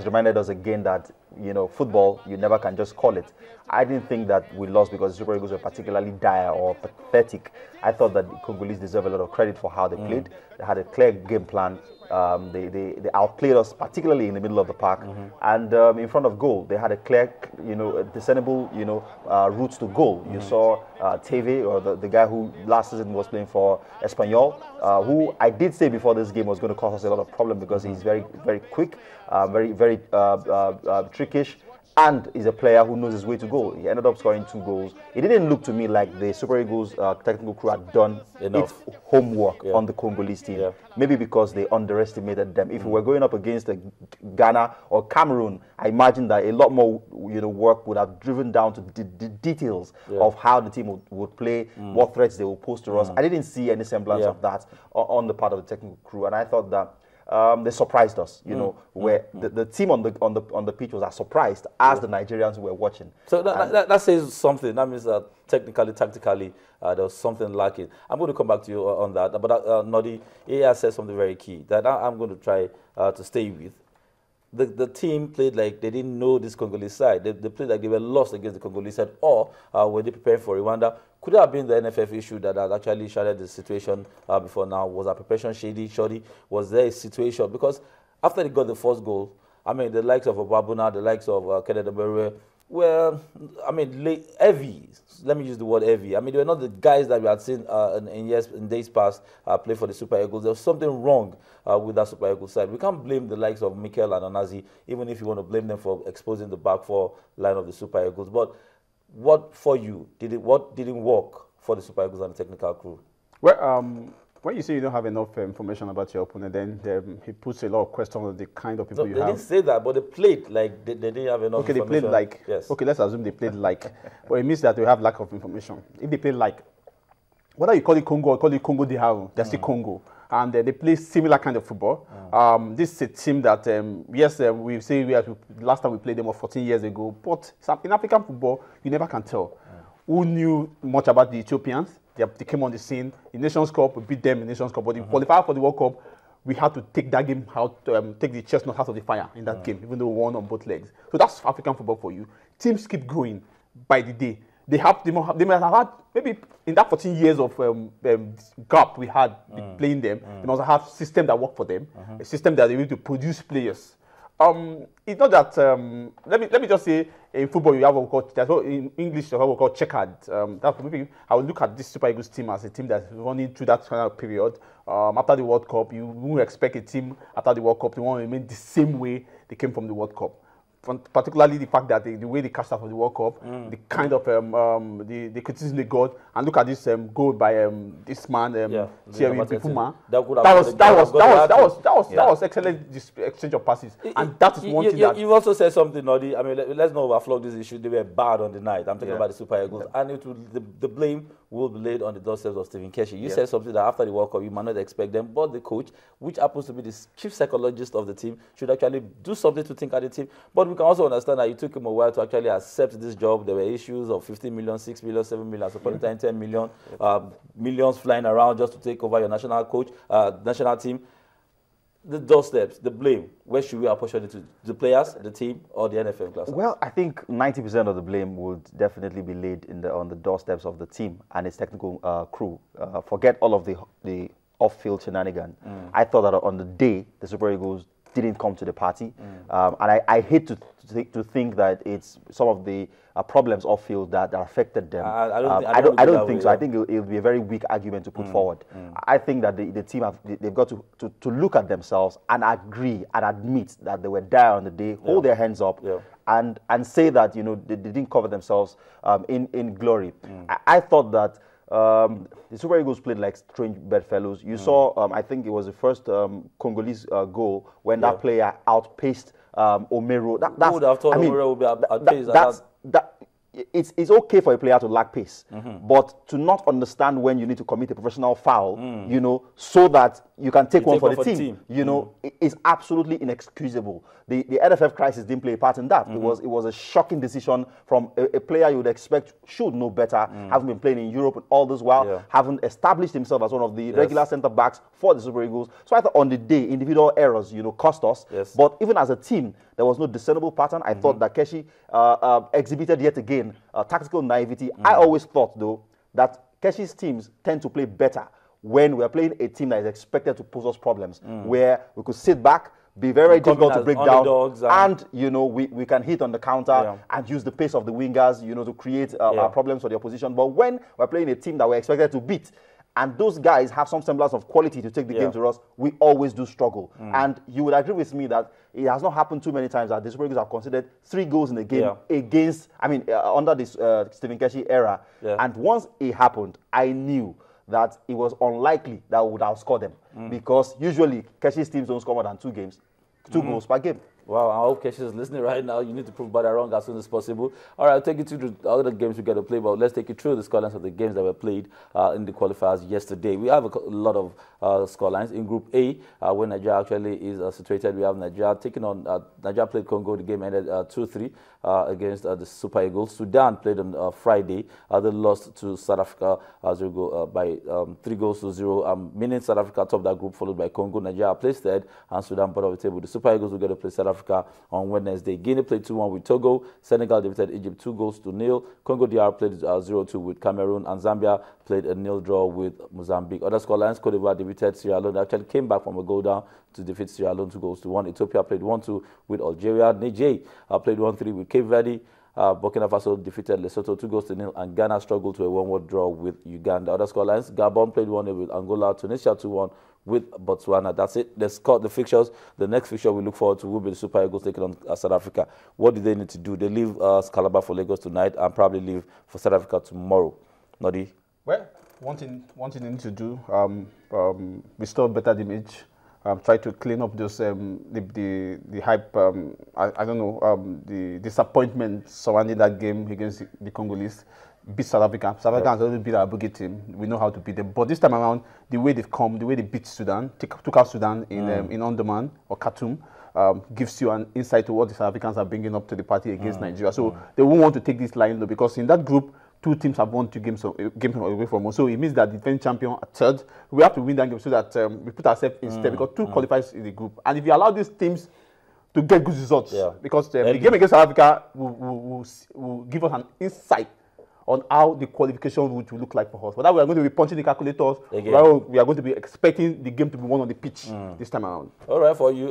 has reminded us again that, football, you never can just call it. I didn't think that we lost because the Super Eagles were particularly dire or pathetic. I thought that the Congolese deserve a lot of credit for how they played. They had a clear game plan. They outplayed us, particularly in the middle of the park, and in front of goal. They had a clear, discernible, route to goal. You saw Teve, or the guy who last season was playing for Espanyol, who I did say before this game was going to cause us a lot of problem because he's very, very quick, very trickish, and is a player who knows his way to goal. He ended up scoring 2 goals. It didn't look to me like the Super Eagles technical crew had done its homework on the Congolese team. Maybe because they underestimated them. If we were going up against Ghana or Cameroon, I imagine that a lot more work would have driven down to the details of how the team would play, what threats they will pose to us. I didn't see any semblance of that on the part of the technical crew, and I thought that they surprised us, where the team on the pitch was as surprised as the Nigerians were watching. So that says something. That means that technically, tactically, there was something lacking. I'm going to come back to you on that. But Nodi, Iya said something very key that I'm going to try to stay with. The team played like they didn't know this Congolese side. They played like they were lost against the Congolese side, or were they preparing for Rwanda? Could it have been the NFF issue that had actually shadowed the situation before now? Was our preparation shoddy? Was there a situation? Because after they got the first goal, I mean, the likes of Obabuna, the likes of Kenneth Oberwe, well, I mean, heavy. Let me use the word heavy. I mean, they were not the guys that we had seen in days past play for the Super Eagles. There was something wrong with that Super Eagles side. We can't blame the likes of Mikel and Onazi, even if you want to blame them for exposing the back four line of the Super Eagles. But what for you? What didn't work for the Super Eagles and the technical crew? Well, when you say you don't have enough information about your opponent, then he puts a lot of questions on the kind of people you have. They didn't say that, but they played like they didn't have enough information. Okay, they played like, yes. Okay, let's assume they played like, but it means that they have lack of information. If they play like, whether you call it Congo or call it Congo DH, they're still Congo. And they play similar kind of football. This is a team that, yes, we say last time we played them was 14 years ago, but in African football, you never can tell. Who knew much about the Ethiopians? They came on the scene. In Nations Cup, we beat them in Nations Cup. But in qualifier for the World Cup, we had to take that game out, take the chestnut out of the fire in that game, even though we won on both legs. So that's African football for you. Teams keep growing by the day. They might have had, maybe in that 14 years of gap we had playing them, they must have a system that worked for them, a system that they able to produce players. It's not that, let me just say, in football you have what we call, in English you have what we call checkered. That maybe I would look at this Super Eagles team as a team that's running through that kind of period. After the World Cup, you wouldn't expect a team after the World Cup to want to remain the same way they came from the World Cup. Particularly the fact that the way they cashed out for the World Cup, the kind of the criticism they got, and look at this goal by this man Thierry Bifuma. That was excellent exchange of passes, and that is one thing. You also said something, Nodi. I mean, let's not overflog this issue. They were bad on the night. I'm talking about the Super Eagles, and the blame will be laid on the doorsteps of Stephen Keshi. You said something that after the World Cup you might not expect them, but the coach, which happens to be the chief psychologist of the team, should actually do something to think at the team. But we can also understand that it took him a while to actually accept this job. There were issues of 15 million, 6 million, 7 million, so for 10 million, millions flying around just to take over your national coach, national team. The doorsteps, the blame, where should we apportion it to? The players, the team, or the NFM class? Well, I think 90% of the blame would definitely be laid on the doorsteps of the team and its technical crew. Forget all of the off-field shenanigans. I thought that on the day the Super Eagles didn't come to the party, and I hate to think that it's some of the problems off field that affected them. I don't think so. I think it'll be a very weak argument to put forward. I think that the team they've got to look at themselves and agree and admit that they were dire on the day, hold their hands up, and say that they didn't cover themselves in glory. I thought that the Super Eagles played like strange bedfellows. You saw, I think it was the first Congolese goal when that player outpaced Omero. Who would have thought Omero would be outpaced? It's okay for a player to lack pace, but to not understand when you need to commit a professional foul, so that you can take one for the team. You know, it's absolutely inexcusable. The NFF crisis didn't play a part in that. It was a shocking decision from a player you would expect should know better, having been playing in Europe and all this while, having established himself as one of the regular centre backs for the Super Eagles. So I thought on the day, individual errors, you know, cost us. But even as a team, there was no discernible pattern. I thought that Keshi exhibited yet again tactical naivety. I always thought, though, that Keshi's teams tend to play better when we are playing a team that is expected to pose us problems, where we could sit back, be very difficult to break down, and you know, we can hit on the counter and use the pace of the wingers, you know, to create problems for the opposition. But when we're playing a team that we're expected to beat, and those guys have some semblance of quality to take the game to us, we always do struggle. And you would agree with me that it has not happened too many times that the Super Eagles have considered 3 goals in a game against, I mean, under this Stephen Keshi era. And once it happened, I knew that it was unlikely that we would outscore them, because usually Keshi's teams don't score more than 2 goals per game. Wow, I hope Keshi is listening right now. You need to prove that wrong as soon as possible. All right, I'll take you through the other games we get to play, but let's take you through the scorelines of the games that were played in the qualifiers yesterday. We have a lot of scorelines. In Group A, where Nigeria actually is situated, we have Nigeria taking on, Nigeria played Congo. The game ended 2-3 against the Super Eagles. Sudan played on Friday. They lost to South Africa by 3-0, meaning South Africa topped that group, followed by Congo. Nigeria placed third, and Sudan bottom of the table. The Super Eagles will get to play South Africa on Wednesday. Guinea played 2-1 with Togo. Senegal defeated Egypt 2-0. Congo DR played 0-2 with Cameroon, and Zambia played a 0 draw with Mozambique. Other scorelines: Cote d'Ivoire defeated Sierra Leone. They actually came back from a goal down to defeat Sierra Leone 2-1. Ethiopia played 1-2 with Algeria. Niger played 1-3 with Cape Verde. Burkina Faso defeated Lesotho 2-0, and Ghana struggled to a 1-1 draw with Uganda. Other scorelines: Gabon played 1-0 with Angola. Tunisia 2-1 with Botswana. That's it. Let's cut the fixtures. The next fixture we look forward to will be the Super Eagles taking on South Africa. What do they need to do? They leave Calabar for Lagos tonight and probably leave for South Africa tomorrow. Nodi? Well, one thing they need to do, restore better image. Try to clean up those the hype. I don't know, the disappointment surrounding that game against the Congolese. Beat South Africa. South Africa has already beat our boogie team. We know how to beat them. But this time around, the way they've come, the way they beat Sudan, took out Sudan in Omdurman or Khartoum, gives you an insight to what the South Africans are bringing up to the party against Nigeria. So they won't want to take this line low, because in that group, 2 teams have won 2 games away from us. So it means that the defending champion at third, we have to win that game so that we put ourselves in step, because 2 qualifies in the group. And if you allow these teams to get good results, because the game against South Africa will give us an insight on how the qualification route will look like for us. For that, we are going to be punching the calculators. We are going to be expecting the game to be won on the pitch this time around. All right, for you,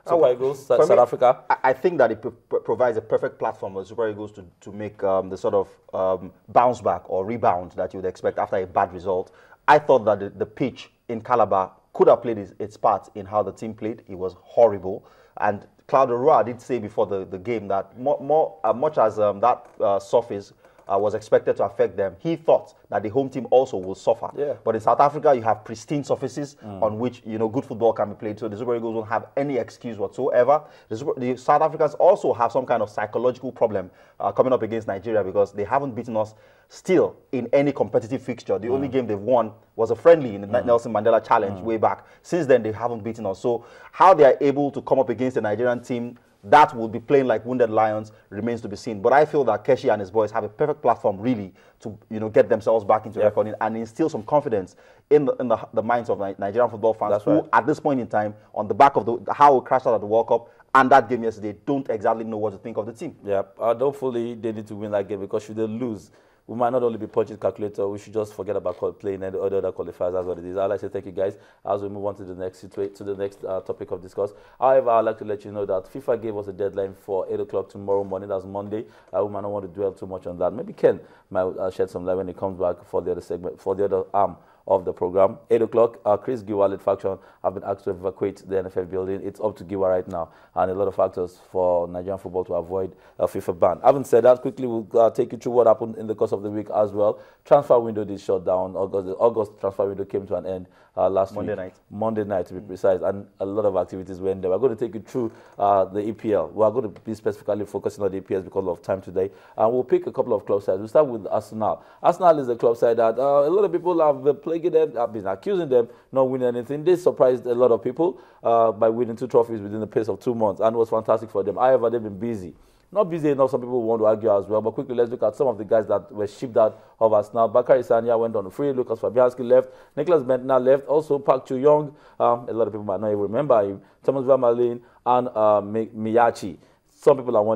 Super Eagles, South Africa. I think that it provides a perfect platform for the Super Eagles to make the sort of bounce back or rebound that you would expect after a bad result. I thought that the pitch in Calabar could have played its part in how the team played. It was horrible. And Claude Lerory did say before the game that much as that surface was expected to affect them, he thought that the home team also will suffer. But in South Africa, you have pristine surfaces on which, you know, good football can be played. So the Super Eagles won't have any excuse whatsoever. The South Africans also have some kind of psychological problem coming up against Nigeria, because they haven't beaten us still in any competitive fixture. The only game they've won was a friendly in the Nelson Mandela Challenge way back. Since then, they haven't beaten us. So how they are able to come up against a Nigerian team that will be playing like wounded lions remains to be seen. But I feel that Keshi and his boys have a perfect platform, really, to get themselves back into reckoning and instill some confidence in the minds of Nigerian football fans who, at this point in time, on the back of how we crashed out at the World Cup and that game yesterday, don't exactly know what to think of the team. Hopefully they need to win that game, because should they lose, we might not only be punching calculator, we should just forget about playing any other qualifiers. That's what it is. I'd like to thank you guys as we move on to the next topic of discuss. However, I'd like to let you know that FIFA gave us a deadline for 8 o'clock tomorrow morning. That's Monday. We might not want to dwell too much on that. Maybe Ken might shed some light when he comes back for the other segment, for the other arm of the program. 8 o'clock, Chris Giwa-led faction have been asked to evacuate the NFF building. It's up to Giwa right now, and a lot of factors for Nigerian football to avoid a FIFA ban. Having said that, quickly we'll take you through what happened in the course of the week as well. Transfer window did shut down. The August transfer window came to an end last week. Monday night, to be precise, and a lot of activities went there. We're going to take you through the EPL. We're going to be specifically focusing on the EPL because of time today, and we'll pick a couple of club sides. We'll start with Arsenal. Arsenal is a club side that a lot of people have played plaguing them, have been accusing them, not winning anything. They surprised a lot of people by winning 2 trophies within the space of 2 months, and it was fantastic for them. However, they've been busy. Not busy enough, some people want to argue as well, but quickly let's look at some of the guys that were shipped out of us now. Bakary Sanya went on a free, Lucas Fabianski left, Nicholas Bentner left, also Park Chu-young, a lot of people might not even remember him, Thomas Vermaelen, and Miyachi. Some people are wondering